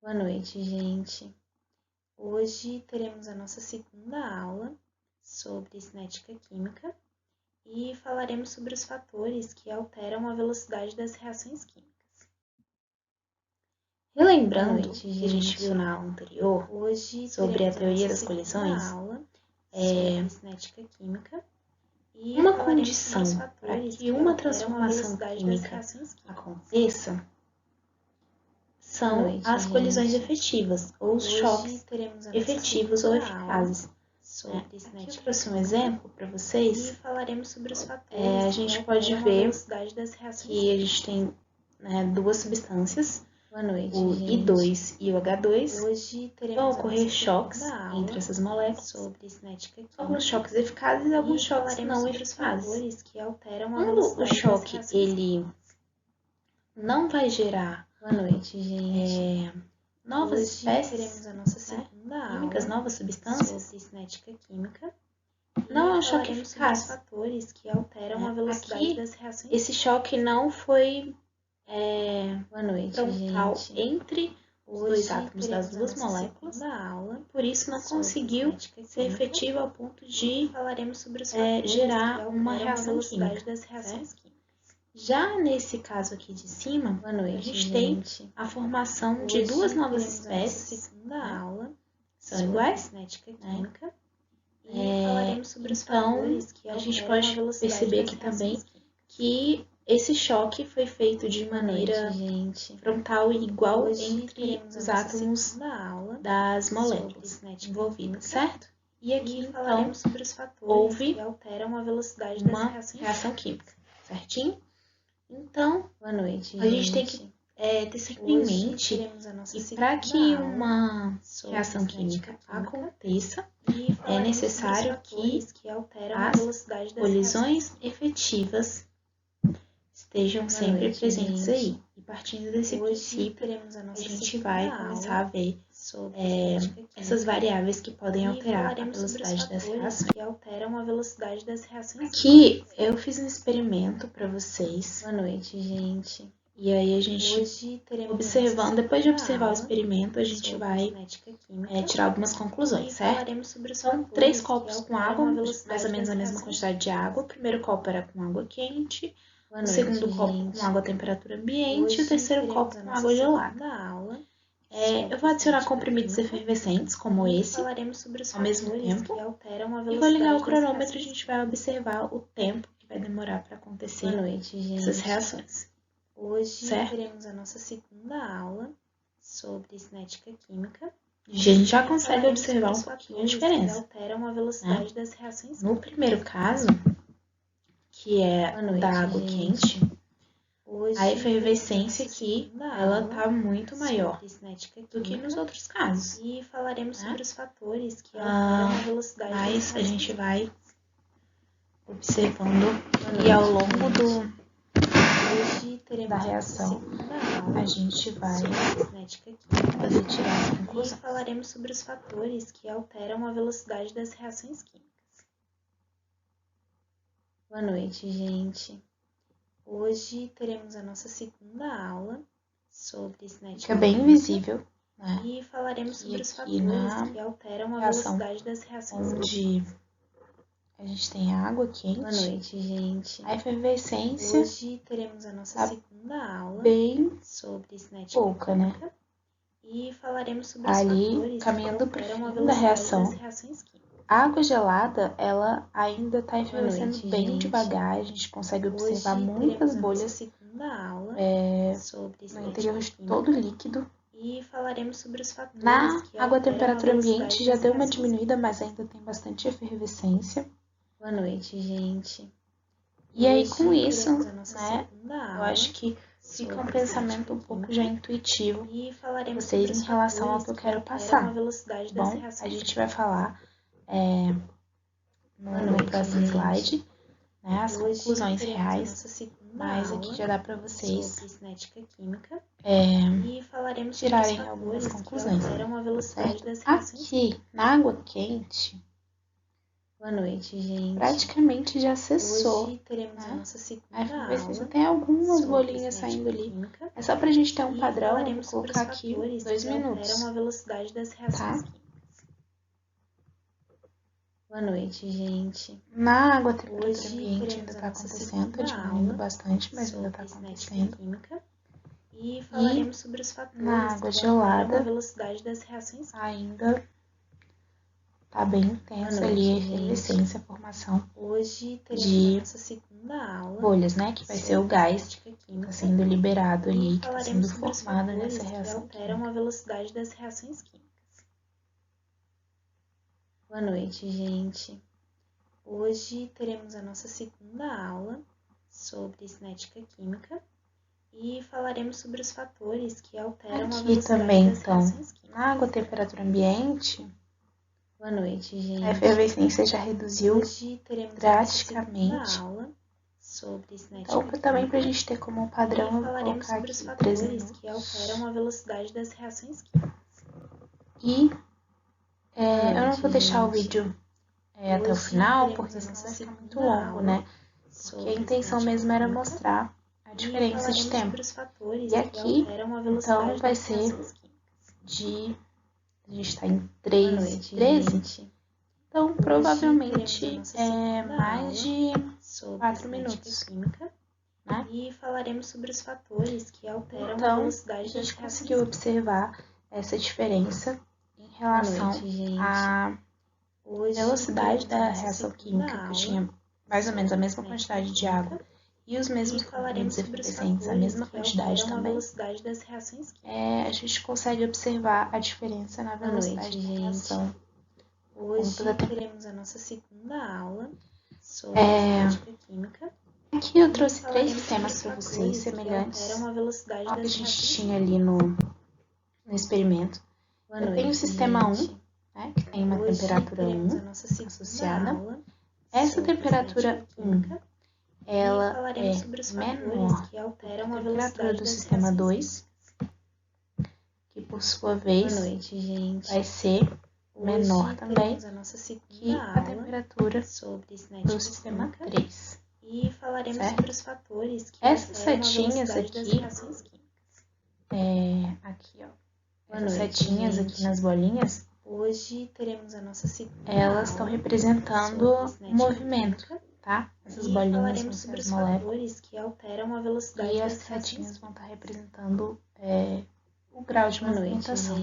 Boa noite, gente. Hoje teremos a nossa segunda aula sobre cinética química e falaremos sobre os fatores que alteram a velocidade das reações químicas. Relembrando o que a gente viu na aula anterior sobre a teoria das colisões, sobre cinética química, e uma condição para que uma transformação química aconteça são as colisões efetivas, ou os choques efetivos ou eficazes. Aqui eu trouxe um exemplo para vocês. E falaremos sobre os fatores. A gente pode ver que a gente tem duas substâncias, o I2 e o H2. Vão ocorrer choques entre essas moléculas, alguns choques eficazes e alguns choques não eficazes. Quando o choque ele não vai gerar novas espécies químicas, novas substâncias, não é um choque eficaz. Aqui, esse choque não foi frontal entre os dois átomos das duas moléculas, por isso não conseguiu ser efetivo ao ponto de gerar uma reação química. Já nesse caso aqui de cima, a gente tem a formação de duas novas espécies, são iguais, então a gente pode perceber aqui também que esse choque foi feito de maneira frontal e igual entre os átomos das moléculas envolvidas, certo? E aqui então houve uma reação química, certinho? Então, a gente tem que ter sempre em mente que para que uma reação química aconteça, é necessário que as colisões efetivas estejam sempre presentes aí. E partindo desse princípio, a gente vai começar a ver essas variáveis que podem alterar a velocidade das reações. Aqui eu fiz um experimento para vocês. Boa noite, gente. E aí a gente observando, depois de observar o experimento, a gente vai tirar algumas conclusões, certo? São 3 copos com água, mais ou menos a mesma quantidade de água. O primeiro copo era com água quente, o segundo copo com água a temperatura ambiente e o terceiro copo com água gelada. Eu vou adicionar comprimidos efervescentes, como esse, ao mesmo tempo, e vou ligar o cronômetro e a gente vai observar o tempo que vai demorar para acontecer essas reações. Hoje teremos a nossa segunda aula sobre cinética química. A gente já consegue observar um pouquinho a diferença. No primeiro caso, que é da água quente, a efervescência aqui, ela tá muito maior do que nos outros casos. E falaremos sobre os fatores que alteram a velocidade mas a gente vai observando e ao longo da reação a gente vai fazer tirar as conclusões. E falaremos sobre os fatores que alteram a velocidade das reações químicas. Boa noite, gente. Hoje teremos a nossa segunda aula sobre cinética. Fica bem visível, né? E falaremos sobre os fatores que alteram a velocidade das reações onde a gente tem água quente. Boa noite, gente. A efervescência. Hoje teremos a nossa segunda aula bem sobre cinética pouca, né? E falaremos sobre os fatores caminhando para o fim da reação. A água gelada, ela ainda está efervescendo bem devagar, a gente consegue observar muitas bolhas no interior de todo o líquido. E falaremos sobre os fatores na água a temperatura ambiente já deu uma diminuída, mas ainda tem bastante efervescência. Boa noite, gente. E aí com isso, né, eu acho que fica um pensamento um pouco já intuitivo para vocês em relação ao que eu quero passar. Bom, a gente vai falar no próximo slide, né, as conclusões reais, mas aqui já dá para vocês tirarem algumas conclusões. Certo? Aqui, na água quente, Boa noite, gente. Praticamente já cessou. Hoje teremos a nossa segunda aula. Vai ver se tem algumas bolinhas saindo ali. Química. É só pra gente ter um padrão. Eu vou Sobre colocar aqui 2 minutos. alteram a velocidade das reações químicas. Boa noite, gente. Na água, a temperatura Hoje ambiente ainda está acontecendo, tá diminuindo bastante, mas ainda está acontecendo. Química. E falaremos sobre os fatores na água que gelada, a velocidade das reações químicas. Ainda tá bem intensa ali a efervescência, a formação Hoje de a nossa segunda aula, bolhas, né? Que vai ser o gás que está sendo liberado ali, que está sendo formado nessa reação alteram a velocidade das reações químicas. Boa noite, gente. Hoje teremos a nossa segunda aula sobre cinética química e falaremos sobre os fatores que alteram a velocidade também, das reações químicas. Na água, temperatura ambiente, boa noite, gente. A efervescência já reduziu Hoje teremos drasticamente. A aula sobre cinética então, química. Também para a gente ter como padrão, eu vou colocar sobre aqui os 3 fatores minutos. que alteram a velocidade das reações químicas. E eu não vou deixar o vídeo até o final, porque senão vai ficar muito longo, né? Porque a intenção mesmo era mostrar a diferença de tempo. E aqui, então, vai ser de... A gente está em 3:13. Então, provavelmente mais de 4 minutos. Química, né? E falaremos sobre os fatores que alteram a velocidade das reações. A gente conseguiu observar essa diferença em relação à velocidade da reação química, que tinha mais ou menos a mesma quantidade de água e os mesmos componentes efervescentes, a mesma quantidade também. A gente consegue observar a diferença na velocidade da reação. Hoje teremos a nossa segunda aula sobre cinética química. Aqui eu trouxe 3 sistemas para vocês, semelhantes ao que a gente tinha ali no experimento. Eu tenho o sistema 1, né, que tem uma temperatura 1 associada. Essa temperatura 1, ela é menor que a temperatura do sistema 2, que por sua vez vai ser menor também que a temperatura do sistema 3. E falaremos sobre os fatores que essas setinhas aqui, essas setinhas aqui nas bolinhas, hoje teremos a nossa segunda elas estão representando o movimento, tá? Essas bolinhas vão ser as moléculas que alteram a velocidade e as setinhas vão estar representando o grau de movimentação.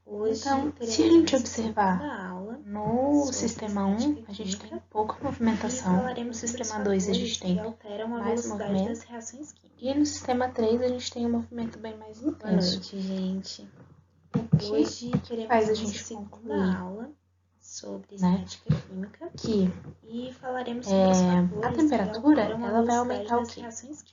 Então, se a gente observar no sistema 1, a gente tem pouca movimentação, no sistema 2 a gente tem mais movimento, e no sistema 3 a gente tem um movimento bem mais intenso. Boa noite, gente. Hoje faz a gente concluir sobre cinética química que e falaremos sobre os fatores a temperatura ela vai aumentar o quê?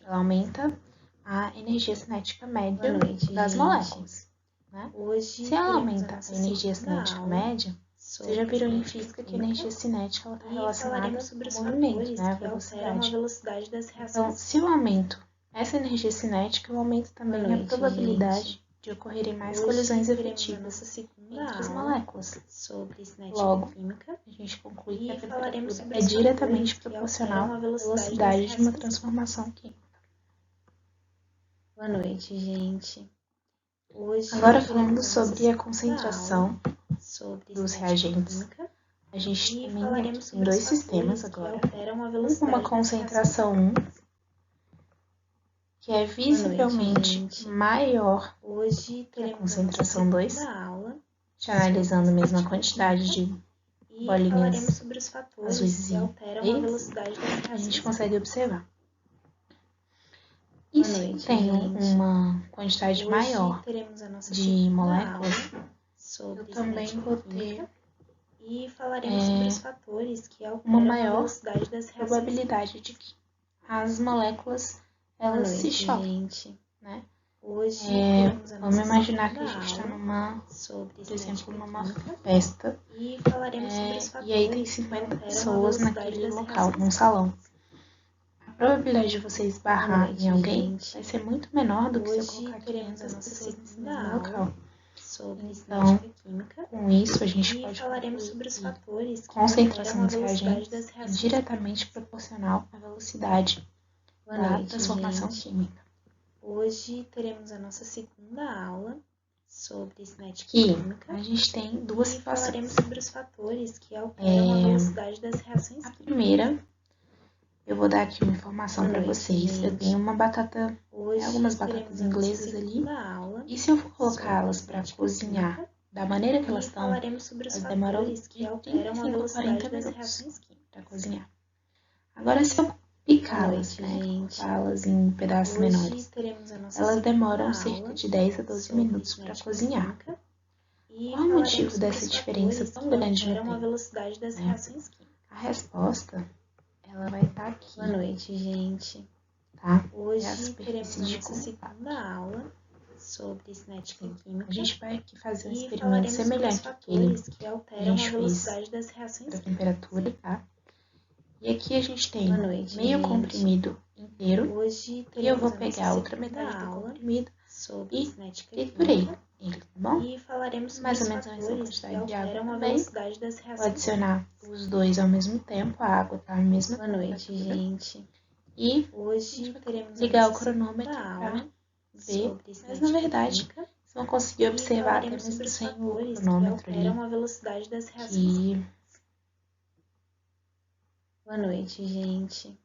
Ela aumenta a energia cinética média das moléculas. Né? Se ela aumenta a energia cinética média, vocês já viram em física que a energia cinética está relacionada ao movimento, né? A velocidade. Então, se eu aumento essa energia cinética, eu aumento também a probabilidade de ocorrerem mais colisões efetivas entre as moléculas. Logo, a gente conclui que a temperatura é diretamente proporcional à velocidade de uma transformação química. Boa noite, gente. Agora falando sobre a concentração dos reagentes, a gente também tem 2 sistemas agora. Com uma concentração 1, que é visivelmente maior que a concentração 2, analisando a mesma quantidade de bolinhas azuis e verdes, a gente consegue observar. E se tem uma quantidade maior de moléculas, eu também vou ter uma maior probabilidade de que as moléculas elas se choquem, né? Vamos imaginar que a gente está por exemplo, numa festa e aí tem 50 pessoas naquele local, num salão. A probabilidade de você esbarrar em alguém vai ser muito menor do que se eu colocar 500 pessoas nesse mesmo local. sobre Então, cinética química. Com isso, a gente E pode falaremos sobre os fatores que concentração alteram a dos velocidade reagentes das é reações. diretamente proporcional à velocidade da transformação química. Hoje teremos a nossa segunda aula sobre cinética Aqui, química. a gente tem duas E situações. falaremos sobre os fatores que alteram a velocidade das reações A químicas. primeira, eu vou dar aqui uma informação para vocês. gente. Eu tenho uma batata, Hoje algumas batatas teremos a nossa inglesas ali. segunda aula E se eu for colocá-las sobre para cinética cozinhar química. da maneira que E elas estão, falaremos sobre os elas demoram fatores que de alteram a 35 a velocidade 40 das minutos reações químicas. para cozinhar. Agora, se eu picá-las, Boa noite, gente. cortá-las em pedaços Hoje menores, teremos a nossa elas segunda demoram aula cerca de 10 a 12 sobre minutos para cinética cozinhar. química. E Qual é o falaremos motivo sobre dessa os diferença fatores tão que grande no alteram a tempo? velocidade das reações químicas. A resposta, ela vai estar aqui, Boa noite, gente. tá? Hoje É a teremos superfície a de nossa contato. segunda aula sobre cinética química. A gente vai aqui fazer um E experimento falaremos sobre os semelhante àquele fatores que que a alteram a gente fez velocidade das reações para a químicas. temperatura, tá? E aqui a gente tem Boa noite, meio gente. comprimido inteiro. Hoje E eu vou teremos a pegar nossa outra metade segunda do aula comprimido sobre e cinética triturei química. ele, tá bom? E falaremos sobre Mais os ou menos a mesma fatores que quantidade de água alteram a também. velocidade das Vou reações. adicionar os dois ao mesmo tempo, a água tá à mesma Boa noite, temperatura. gente. E Hoje teremos a ligar o nossa cronômetro segunda para aula ver, sobre mas cinética na verdade, química. vocês vão conseguir E observar até falaremos sobre mesmo os sem o fatores que cronômetro ali, alteram a velocidade das reações. que Boa noite, gente.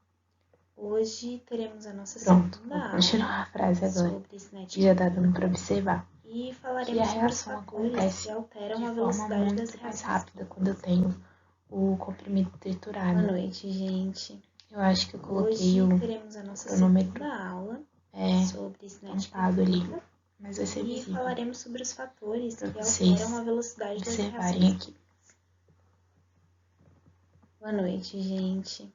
Hoje teremos a nossa pronto, segunda vou aula continuar a frase agora, sobre cinética que já dá dando química. para observar. E Que falaremos a sobre os reação fatores acontece que alteram de a forma velocidade das muito mais reações. rápida quando eu tenho o comprimido Boa triturado. noite, gente. Eu acho que eu coloquei Hoje o teremos a nossa cronômetro segunda aula sobre cinética tampado ali, química. mas vai ser E visível falaremos sobre os fatores para que vocês alteram a velocidade das observarem reações. aqui. Boa noite, gente.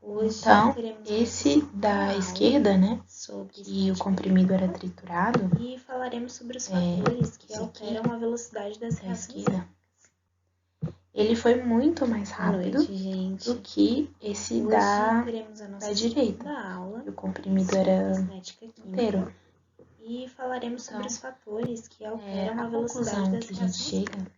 Hoje Então, teremos a esse nossa segunda da aula esquerda, né, sobre que o cinética comprimido era química. triturado, E falaremos sobre os fatores que esse aqui, alteram a velocidade das da reações. esquerda, ele foi muito mais Boa rápido noite, gente. do que esse Hoje da teremos a nossa direita. segunda aula E o comprimido sobre era cinética química. inteiro. E falaremos sobre Então, os fatores que alteram a a velocidade conclusão das que a gente reações. chega,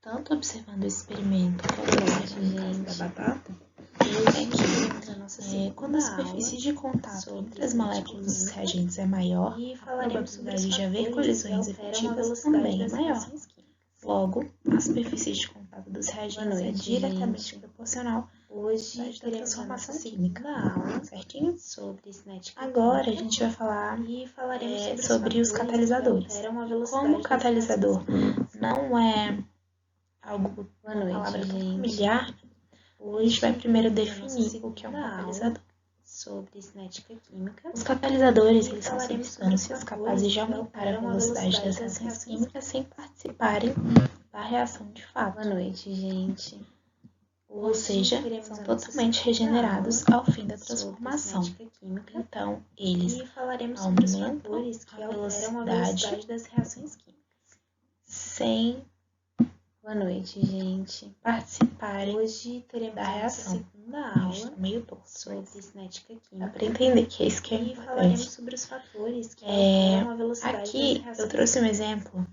tanto observando esse experimento quanto observando o caso da batata, Hoje teremos a nossa segunda quando a superfície de contato sobre entre as cinética moléculas dos química. reagentes é maior, E a falaremos sobre os probabilidade de haver fatores colisões que alteram a efetivas velocidade também é das maior. reações químicas. Logo, a superfície de contato dos reagentes é noite, diretamente gente. proporcional à Hoje velocidade da teremos a nossa transformação segunda química, aula certinho? sobre cinética Agora a química. gente vai falar E falaremos sobre os fatores catalisadores. que alteram a E velocidade como o das catalisador não é algo, Boa uma noite, palavra tão gente. familiar, a Hoje gente vai primeiro teremos a nossa definir o que é um segunda catalisador. aula sobre cinética química. Os catalisadores, E eles são falaremos sobre os substâncias fatores capazes de que aumentar a alteram a velocidade velocidade das das reações reações. químicas sem participarem da reação de fato. Boa noite, gente. Ou Hoje seja, teremos são a nossa totalmente segunda regenerados aula ao fim da sobre transformação. cinética química. Então, eles E falaremos sobre os aumentam fatores que a alteram a velocidade velocidade das reações químicas. sem Boa noite, gente. participarem Hoje teremos da a nossa reação. segunda A gente aula tá meio torto, sobre mas cinética dá química. para entender que é isso que é E falaremos importante. sobre os fatores que alteram a velocidade das Aqui reações. eu trouxe um exemplo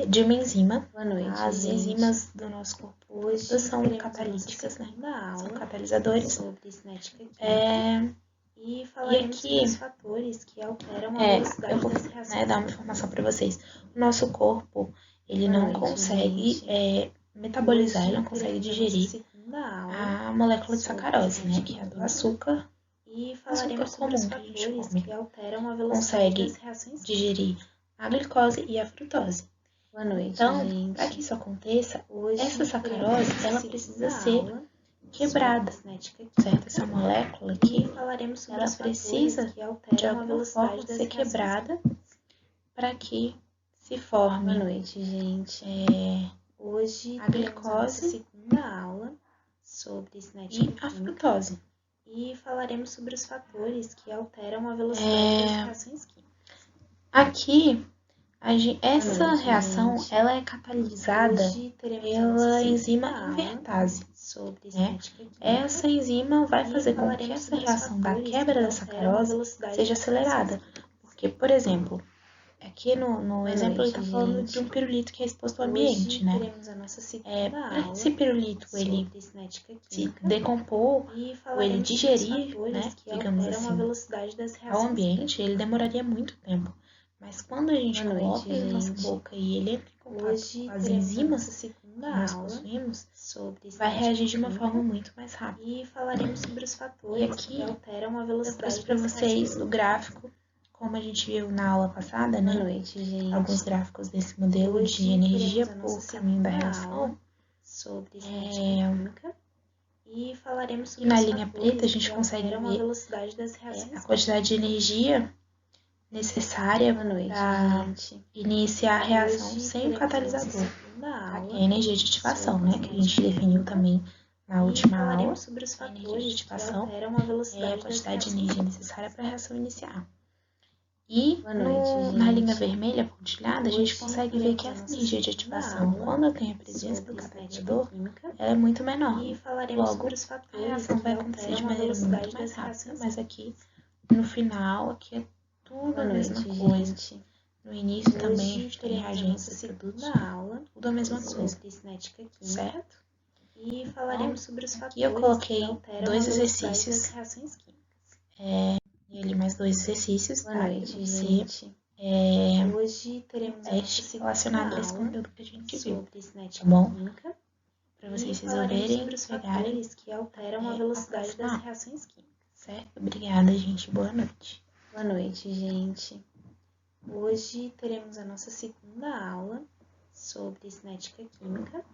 de uma enzima. Boa noite, As gente. enzimas do nosso corpo Hoje todas são teremos catalíticas, a né? segunda aula São catalisadores. sobre cinética química. E falaremos aqui, sobre os fatores que alteram a velocidade eu vou das reações. dar uma informação para vocês. O nosso corpo, ele Boa não noite, consegue gente. metabolizar, ele Hoje não consegue teremos a digerir nossa segunda aula a molécula de sobre sacarose, né? cinética Que é do química. açúcar. E Açúcar falaremos sobre os comum que a gente fatores come. que alteram a velocidade Consegue das reações. digerir a glicose e a frutose. Boa noite, Então, gente. para que isso aconteça, Hoje essa teremos sacarose, a ela segunda precisa ser aula quebrada, sobre cinética certo? química. Essa molécula E aqui, falaremos sobre ela os fatores precisa que de alteram a alguma velocidade forma das ser reações. quebrada para que se Boa forme noite, gente. Hoje a teremos a nossa glicose segunda aula sobre cinética e a química. frutose. E falaremos sobre os fatores que alteram a velocidade das reações químicas. Aqui, essa noite, reação, gente. ela é catalisada Hoje teremos a nossa pela segunda enzima aula invertase. sobre né? cinética química. Essa enzima vai E fazer com que falaremos essa sobre os reação da fatores quebra que da alteram a sacarose velocidade seja das reações acelerada. Porque, por exemplo, Aqui no exemplo ele tá falando de um pirulito que é exposto ao ambiente, né? Teremos a nossa segunda aula Esse pirulito ele cinética se química decompor e ou ele digerir, né, que digamos alteram a assim, velocidade das ao reações ambiente, ele demoraria muito tempo. Mas quando a gente coloca ele na nossa boca e ele entra em contato com as enzimas que nós possuímos, vai reagir de uma forma muito mais rápida. E falaremos sobre os fatores aqui, que alteram a eu velocidade trouxe para vocês o gráfico, como a gente viu na aula passada, né? Boa noite, gente. Alguns gráficos desse modelo de energia por caminho da reação. Sobre química. E falaremos sobre na linha preta a gente consegue ver a velocidade das reações. A quantidade de energia necessária para iniciar a reação sem o catalisador. Aqui é a energia de ativação, né? Que a gente definiu também na última aula. Sobre os a energia de ativação é a quantidade de energia necessária para a reação iniciar. E na linha vermelha pontilhada, a gente consegue ver que essa energia de ativação, quando tem a presença do catalisador, ela é muito menor. Logo, a reação vai acontecer de maneira muito mais rápida, mas aqui no final, aqui é tudo a mesma coisa. No início também a gente tem reagências e produtos, tudo a mesma coisa, certo? E falaremos sobre os fatores que eu coloquei dois exercícios, e ali mais dois exercícios, Boa noite, gente. Hoje teremos um teste relacionado a esse conteúdo que a gente viu, cinética tá bom? química. Para vocês resolverem, sobre os pegarem fatores que alteram a velocidade das reações químicas. Certo? Obrigada, gente. Boa noite. Boa noite, gente. Hoje teremos a nossa segunda aula sobre cinética química.